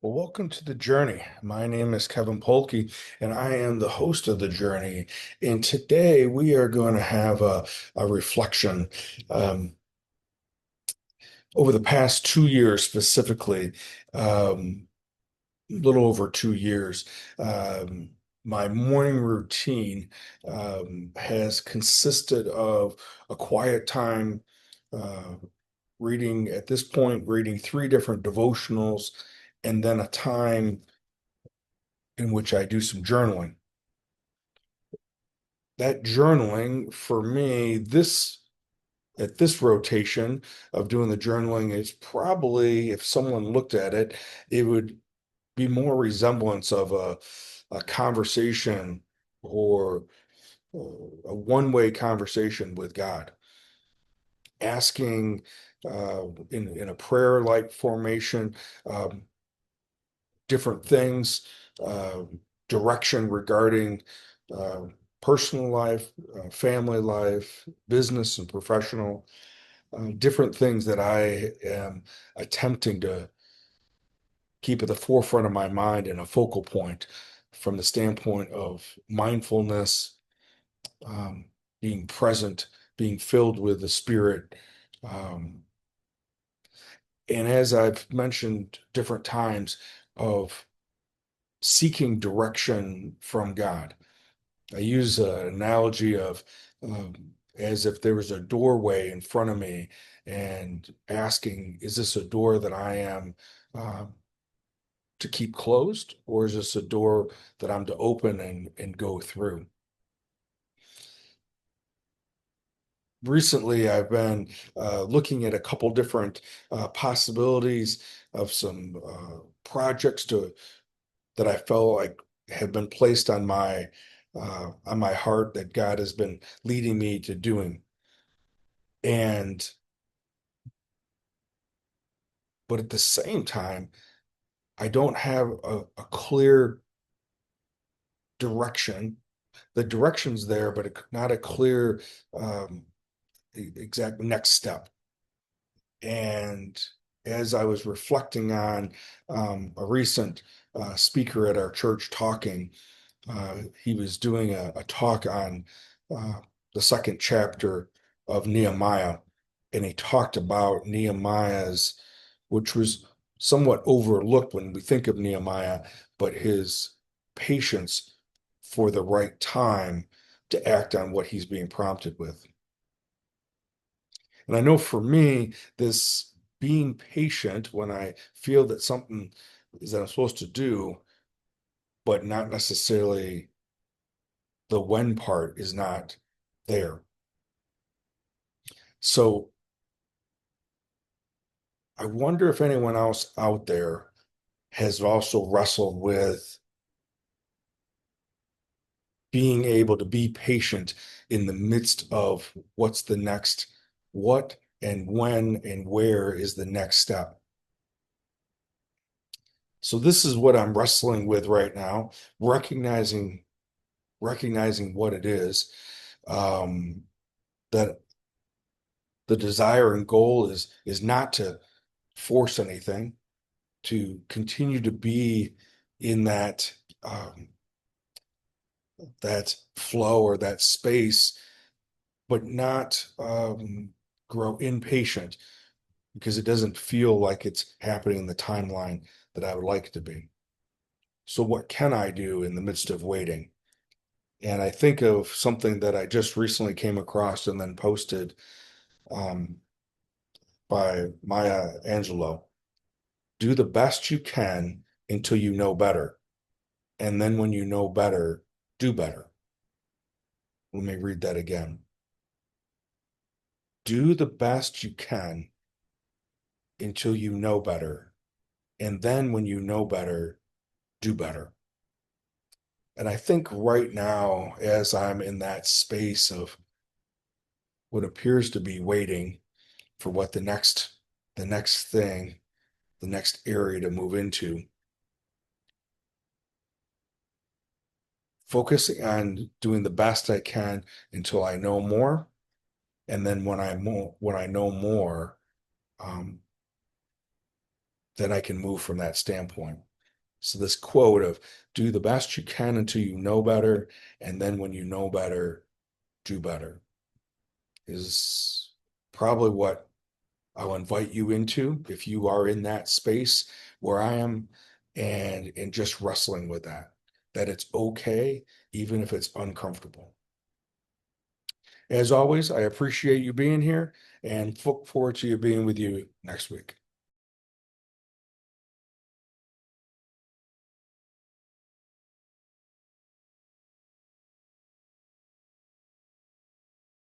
Well, welcome to the journey. My name is Kevin Polkey, and I am the host of the journey. And today we are going to have a reflection. Um, Over the past 2 years, specifically, a little over 2 years, um, my morning routine has consisted of a quiet time, uh, reading, at this point, reading three different devotionals, and then a time in which I do some journaling. That journaling for me, this at this rotation of doing the journaling is probably, if someone looked at it, it would be more resemblance of a conversation or a one-way conversation with God, asking in a prayer-like formation, um, different things, uh, direction regarding uh, personal life, family life, business and professional, different things that I am attempting to keep at the forefront of my mind and a focal point from the standpoint of mindfulness, um, being present, being filled with the Spirit. Um, and as I've mentioned different times, of seeking direction from God. I use an analogy of as if there was a doorway in front of me and asking, is this a door that I am uh, to keep closed, or is this a door that I'm to open and go through? Recently, I've been looking at a couple different possibilities of some projects that I felt like have been placed on my heart that God has been leading me to doing. And but at the same time, I don't have a clear direction. The direction's there, but not a clear um, exact next step. And as I was reflecting on a recent speaker at our church talking, he was doing a talk on uh, the second chapter of Nehemiah, and he talked about Nehemiah's, which was somewhat overlooked when we think of Nehemiah, but his patience for the right time to act on what he's being prompted with. And I know for me, this being patient when I feel that something is that I'm supposed to do, but not necessarily the when part is not there. So I wonder if anyone else out there has also wrestled with being able to be patient in the midst of what and when and where is the next step. So this is what I'm wrestling with right now, recognizing what it is, um, that the desire and goal is not to force anything, to continue to be in that flow or that space, but not grow impatient because it doesn't feel like it's happening in the timeline that I would like it to be. So what can I do in the midst of waiting? And I think of something that I just recently came across and then posted um, by Maya Angelou. Do the best you can until you know better. And then when you know better, do better. Let me read that again. Do the best you can until you know better. And then when you know better, do better. And I think right now, as I'm in that space of what appears to be waiting for what the next thing, the next area to move into, focusing on doing the best I can until I know more. And then when I know more, um, then I can move from that standpoint. So this quote of do the best you can until you know better, and then when you know better, do better, is probably what I'll invite you into if you are in that space where I am, and just wrestling with that it's okay, even if it's uncomfortable. As always, I appreciate you being here and look forward to you being with you next week.